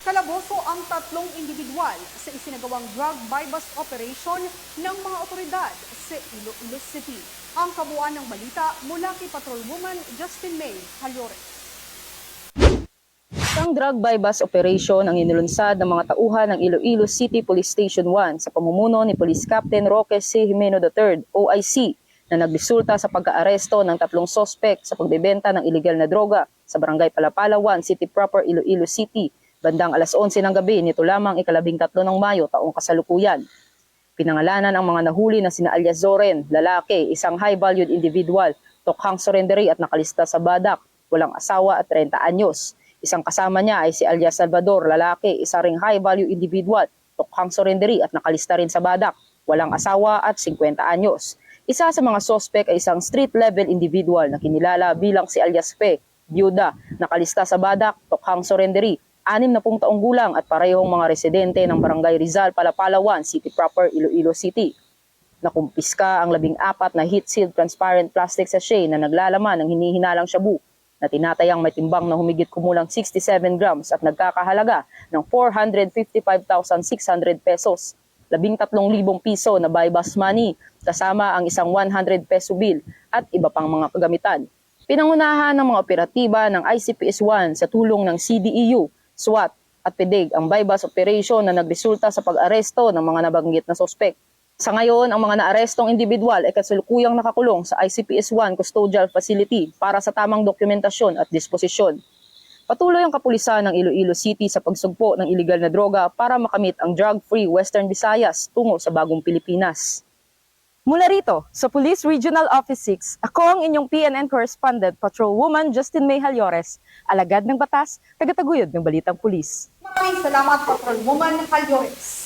Kalaboso ang tatlong individual sa isinagawang drug buy-bust operation ng mga otoridad sa Iloilo City. Ang kabuuan ng balita mula kay Patrolwoman Justin May Halyores. Isang drug buy-bust operation ang inilunsad ng mga tauhan ng Iloilo City Police Station 1 sa pamumuno ni Police Captain Roque C. Jimeno III, OIC, na nagresulta sa pagka-aresto ng tatlong sospek sa pagbebenta ng ilegal na droga sa Barangay Palapala 1, City Proper, Iloilo City, bandang alas 11 ng gabi nito lamang ika-13 ng Mayo taong kasalukuyan. Pinangalanan ang mga nahuli na sina alias Zoren, lalaki, isang high-valued individual, tokhang surrendery at nakalista sa Badak, walang asawa at 30 anyos. Isang kasama niya ay si alias Salvador, lalaki, isa ring high-value individual, tokhang surrendery at nakalista rin sa Badak, walang asawa at 50 anyos. Isa sa mga sospek ay isang street-level individual na kinilala bilang si alias Pe, byuda, nakalista sa Badak, tokhang surrendery, 60 taong gulang at parehong mga residente ng Barangay Rizal, Palapala 1, City Proper, Iloilo City. Nakumpiska ang 14 na heat-sealed transparent plastic sachet na naglalaman ng hinihinalang shabu na tinatayang may timbang na humigit kumulang 67 grams at nagkakahalaga ng 455,600 pesos, 13,000 piso na buy-bust money, kasama ang isang 100 peso bill at iba pang mga kagamitan. Pinangunahan ng mga operatiba ng ICPS-1 sa tulong ng CDEU, SWAT at PDEG ang buy-bust operation na nagresulta sa pag-aresto ng mga nabanggit na sospek. Sa ngayon, ang mga naarestong individual ay kasalukuyang nakakulong sa ICPS-1 Custodial Facility para sa tamang dokumentasyon at disposisyon. Patuloy ang kapulisan ng Iloilo City sa pagsugpo ng iligal na droga para makamit ang drug-free Western Visayas tungo sa bagong Pilipinas. Mula rito, sa Police Regional Office 6, ako ang inyong PNN Correspondent, Patrolwoman Justin May Halyores, alagad ng batas, tagataguyod ng Balitang Pulis. Maraming salamat, Patrolwoman Halyores.